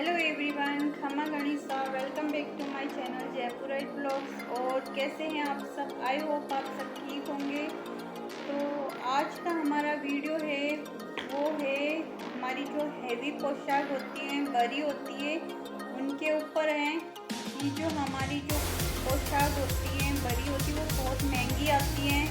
Hello everyone, खमा गणिसा। Welcome back to my channel Jaipurite blogs. और कैसे हैं आप सब? आई होप आप सब ठीक होंगे। तो आज का हमारा वीडियो है वो है हमारी जो हैवी पोशाक होती हैं, बड़ी होती है, उनके ऊपर है कि जो हमारी जो पोशाक होती हैं बड़ी होती है वो बहुत महंगी आती हैं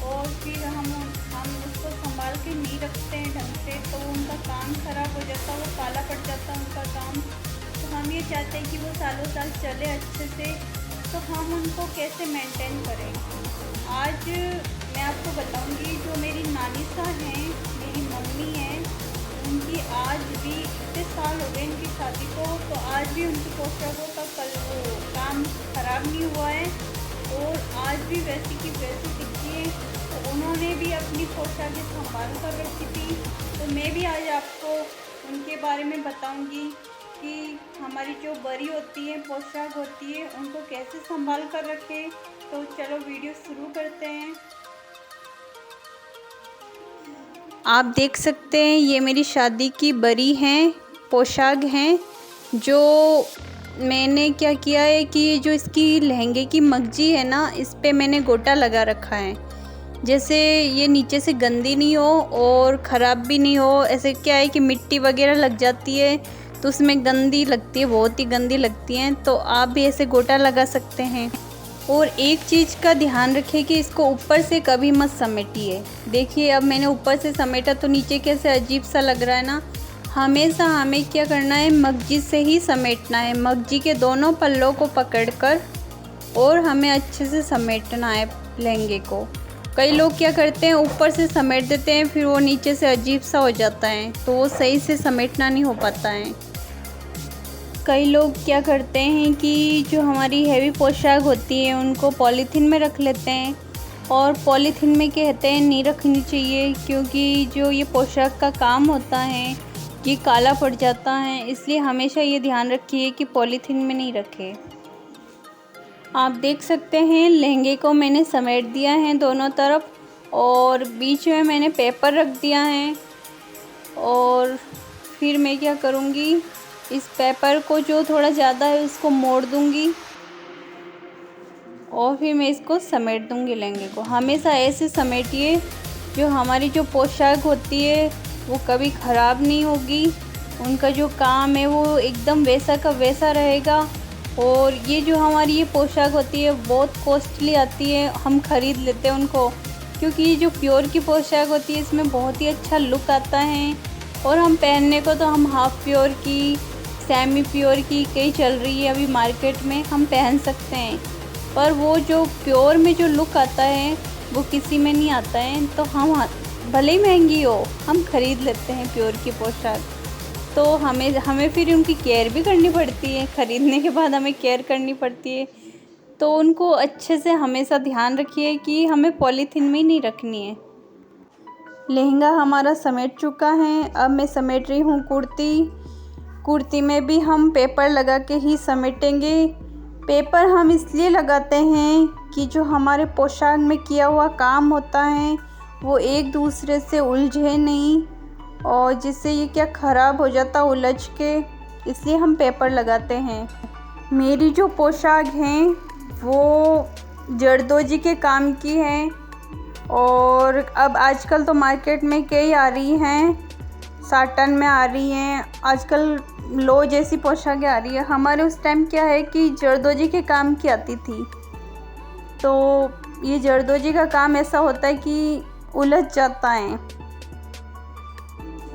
और फिर हम उसको संभाल के नहीं रखते हैं ढंग से, तो उनका काम ख़राब हो जाता है, वो काला पड़ जाता है उनका काम। तो हम ये चाहते हैं कि वो सालों साल चले अच्छे से, तो हम उनको कैसे मेंटेन करें। आज मैं आपको बताऊंगी, जो मेरी नानी सा हैं, मेरी मम्मी हैं, उनकी आज भी इतने साल हो गए इनकी शादी को, तो आज भी उनकी पोशाकों का काम ख़राब नहीं हुआ है और आज भी वैसी की वैसी दिखती है। तो उन्होंने भी अपनी पोशाकें संभाल कर रखी थी, तो मैं भी आज आपको उनके बारे में बताऊंगी कि हमारी जो बड़ी होती है पोशाक होती है उनको कैसे संभाल कर रखें। तो चलो वीडियो शुरू करते हैं। आप देख सकते हैं ये मेरी शादी की बड़ी हैं पोशाक हैं। जो मैंने क्या किया है कि ये जो इसकी लहंगे की मगजी है ना, इस पे मैंने गोटा लगा रखा है, जैसे ये नीचे से गंदी नहीं हो और ख़राब भी नहीं हो। ऐसे क्या है कि मिट्टी वगैरह लग जाती है तो उसमें गंदी लगती है, बहुत ही गंदी लगती हैं। तो आप भी ऐसे गोटा लगा सकते हैं। और एक चीज़ का ध्यान रखें कि इसको ऊपर से कभी मत समेटिए। देखिए अब मैंने ऊपर से समेटा तो नीचे कैसे अजीब सा लग रहा है ना। हमेशा हमें क्या करना है, मगजी से ही समेटना है, मगजी के दोनों पल्लों को पकड़कर, और हमें अच्छे से समेटना है लहंगे को। कई लोग क्या करते हैं, ऊपर से समेट देते हैं, फिर वो नीचे से अजीब सा हो जाता है, तो वो सही से समेटना नहीं हो पाता है। कई लोग क्या करते हैं कि जो हमारी हैवी पोशाक होती है उनको पॉलीथीन में रख लेते हैं, और पॉलीथीन में कहते हैं नहीं रखनी चाहिए, क्योंकि जो ये पोशाक का काम होता है ये काला पड़ जाता है। इसलिए हमेशा ये ध्यान रखिए कि पॉलीथीन में नहीं रखें। आप देख सकते हैं लहंगे को मैंने समेट दिया है दोनों तरफ, और बीच में मैंने पेपर रख दिया है। और फिर मैं क्या करूँगी, इस पेपर को जो थोड़ा ज़्यादा है उसको मोड़ दूँगी और फिर मैं इसको समेट दूँगी लहंगे को। हमेशा ऐसे समेटिए, जो हमारी जो पोशाक होती है वो कभी ख़राब नहीं होगी, उनका जो काम है वो एकदम वैसा का वैसा रहेगा। और ये जो हमारी ये पोशाक होती है बहुत कॉस्टली आती है, हम ख़रीद लेते हैं उनको, क्योंकि ये जो प्योर की पोशाक होती है इसमें बहुत ही अच्छा लुक आता है। और हम पहनने को तो हम हाफ़ प्योर की, सेमी प्योर की कई चल रही है अभी मार्केट में, हम पहन सकते हैं, पर वो जो प्योर में जो लुक आता है वो किसी में नहीं आता है। तो हम भले ही महंगी हो हम ख़रीद लेते हैं प्योर की पोशाक। तो हमें फिर उनकी केयर भी करनी पड़ती है, ख़रीदने के बाद हमें केयर करनी पड़ती है। तो उनको अच्छे से हमेशा ध्यान रखिए कि हमें पॉलीथीन में ही नहीं रखनी है। लहंगा हमारा समेट चुका है, अब मैं समेट रही हूँ कुर्ती में भी हम पेपर लगा के ही समेटेंगे। पेपर हम इसलिए लगाते हैं कि जो हमारे पोशाक में किया हुआ काम होता है वो एक दूसरे से उलझे नहीं, और जिससे ये क्या ख़राब हो जाता उलझ के, इसलिए हम पेपर लगाते हैं। मेरी जो पोशाक हैं वो जरदोजी के काम की हैं, और अब आजकल तो मार्केट में कई आ रही हैं, साटन में आ रही हैं, आजकल लो जैसी पोशाकें आ रही है। हमारे उस टाइम क्या है कि जरदोजी के काम की आती थी। तो ये जरदोजी का काम ऐसा होता है कि उलझ जाता है।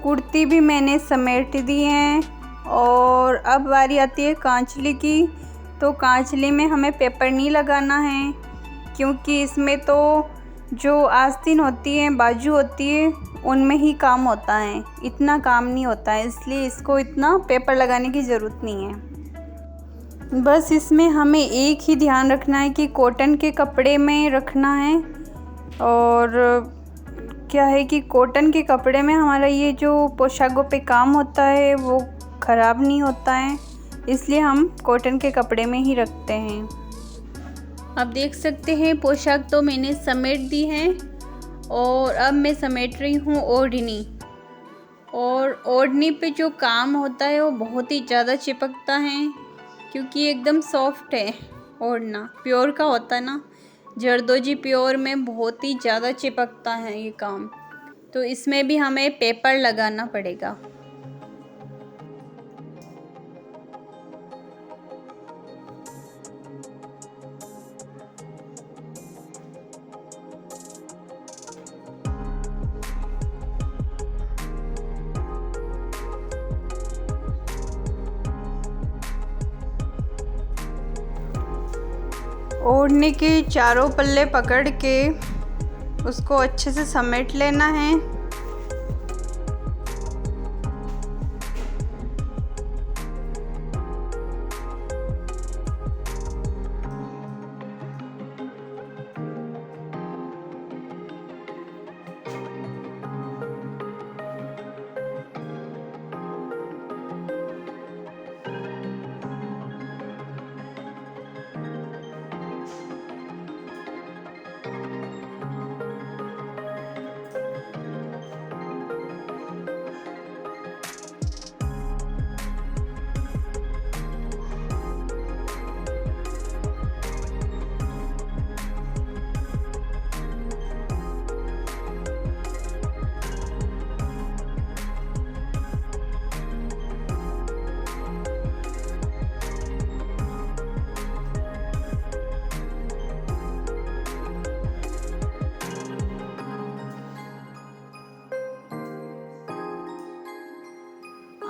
कुर्ती भी मैंने समेट दी हैं, और अब बारी आती है कांचली की। तो कांचली में हमें पेपर नहीं लगाना है, क्योंकि इसमें तो जो आस्तीन होती है, बाजू होती है, उनमें ही काम होता है, इतना काम नहीं होता है, इसलिए इसको इतना पेपर लगाने की ज़रूरत नहीं है। बस इसमें हमें एक ही ध्यान रखना है कि कॉटन के कपड़े में रखना है। और क्या है कि कॉटन के कपड़े में हमारा ये जो पोशाकों पे काम होता है वो ख़राब नहीं होता है, इसलिए हम कॉटन के कपड़े में ही रखते हैं। आप देख सकते हैं पोशाक तो मैंने समेट दी है, और अब मैं समेट रही हूँ ओढ़नी। और ओढ़नी पे जो काम होता है वो बहुत ही ज़्यादा चिपकता है, क्योंकि एकदम सॉफ्ट है ओढ़ना, प्योर का होता है ना। जरदोजी प्योर में बहुत ही ज़्यादा चिपकता है ये काम, तो इसमें भी हमें पेपर लगाना पड़ेगा। ओढ़ने के चारों पल्ले पकड़ के उसको अच्छे से समेट लेना है।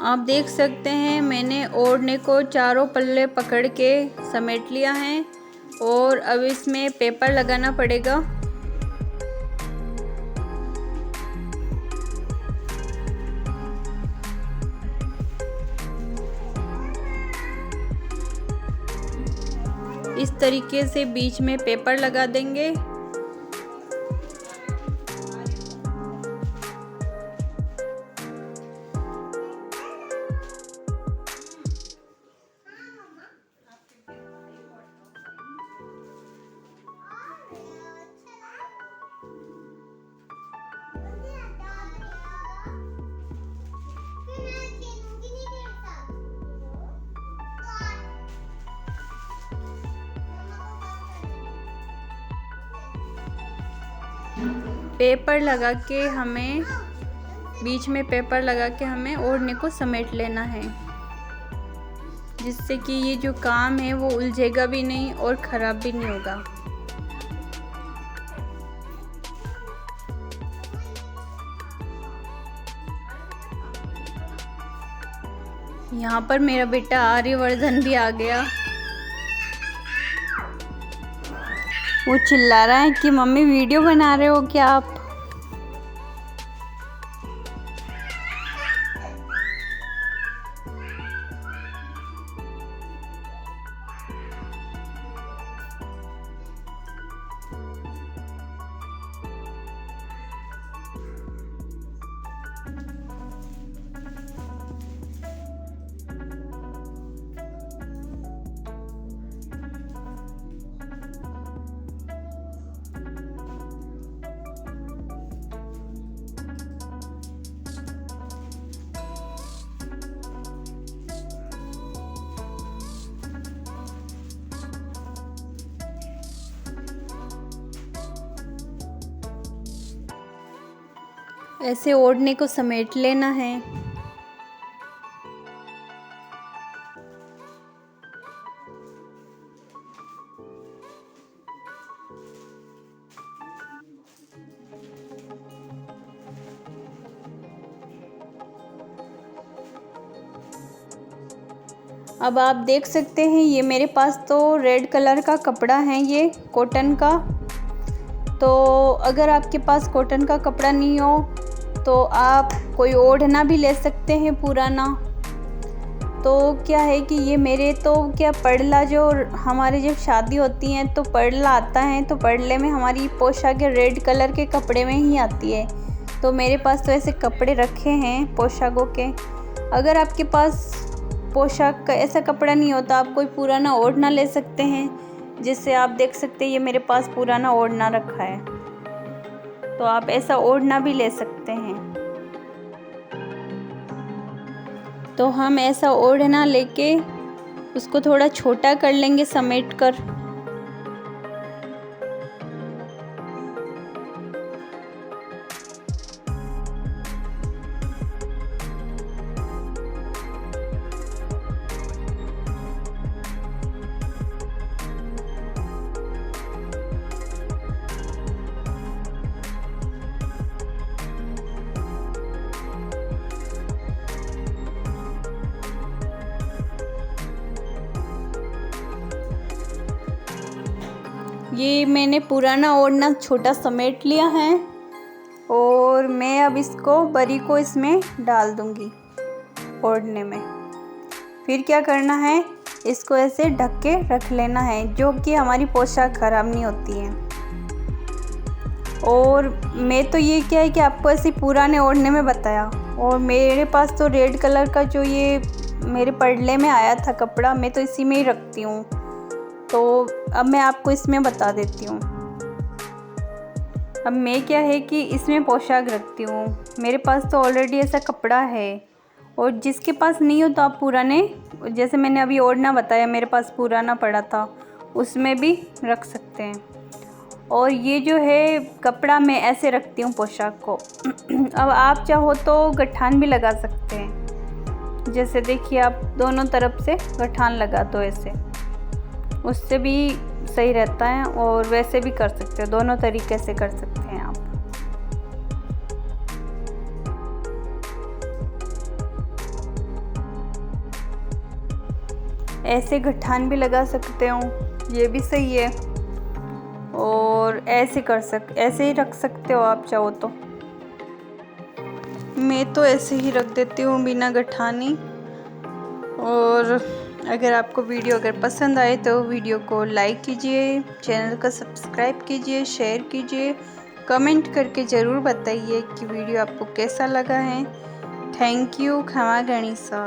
आप देख सकते हैं मैंने ओढ़ने को चारों पल्ले पकड़ के समेट लिया है, और अब इसमें पेपर लगाना पड़ेगा। इस तरीके से बीच में पेपर लगा देंगे। पेपर लगा के हमें बीच में पेपर लगा के हमें ओढ़ने को समेट लेना है, जिससे कि ये जो काम है वो उलझेगा भी नहीं और ख़राब भी नहीं होगा। यहाँ पर मेरा बेटा आर्यवर्धन भी आ गया। वो चिल्ला रहा है कि मम्मी वीडियो बना रहे हो क्या आप? ऐसे ओढ़ने को समेट लेना है। अब आप देख सकते हैं ये मेरे पास तो रेड कलर का कपड़ा है, ये कॉटन का। तो अगर आपके पास कॉटन का कपड़ा नहीं हो तो आप कोई ओढ़ना भी ले सकते हैं पुराना। तो क्या है कि ये मेरे तो क्या पड़ला, जो हमारे जब शादी होती है तो पड़ला आता है, तो पड़ले में हमारी पोशाक रेड कलर के कपड़े में ही आती है। तो मेरे पास तो ऐसे कपड़े रखे हैं पोशाकों के। अगर आपके पास पोशाक का ऐसा कपड़ा नहीं होता, आप कोई पुराना ओढ़ना ले सकते हैं। जिससे आप देख सकते हैं ये मेरे पास पुराना ओढ़ना रखा है, तो आप ऐसा ओढ़ना भी ले सकते हैं। तो हम ऐसा ओढ़ना लेके उसको थोड़ा छोटा कर लेंगे समेट कर। ये मैंने पुराना ओढ़ना छोटा समेट लिया है और मैं अब इसको बरी को इसमें डाल दूंगी ओढ़ने में। फिर क्या करना है, इसको ऐसे ढक के रख लेना है, जो कि हमारी पोशाक ख़राब नहीं होती है। और मैं तो ये क्या है कि आपको ऐसे पुराने ओढ़ने में बताया, और मेरे पास तो रेड कलर का जो ये मेरे पड़ले में आया था कपड़ा, मैं तो इसी में ही रखती हूँ। तो अब मैं आपको इसमें बता देती हूँ। अब मैं क्या है कि इसमें पोशाक रखती हूँ। मेरे पास तो ऑलरेडी ऐसा कपड़ा है, और जिसके पास नहीं हो तो आप पुराने, जैसे मैंने अभी ओढ़ना बताया मेरे पास पुराना पड़ा था, उसमें भी रख सकते हैं। और ये जो है कपड़ा मैं ऐसे रखती हूँ पोशाक को। अब आप चाहो तो गठान भी लगा सकते हैं, जैसे देखिए आप दोनों तरफ से गठान लगा दो ऐसे, उससे भी सही रहता है। और वैसे भी कर सकते हो, दोनों तरीके से कर सकते हैं आप। ऐसे गठान भी लगा सकते हो, ये भी सही है। और ऐसे ही रख सकते हो आप चाहो तो। मैं तो ऐसे ही रख देती हूँ बिना गठानी। और अगर आपको वीडियो पसंद आए तो वीडियो को लाइक कीजिए, चैनल को सब्सक्राइब कीजिए, शेयर कीजिए, कमेंट करके ज़रूर बताइए कि वीडियो आपको कैसा लगा है। Thank you. खमा गणिसा।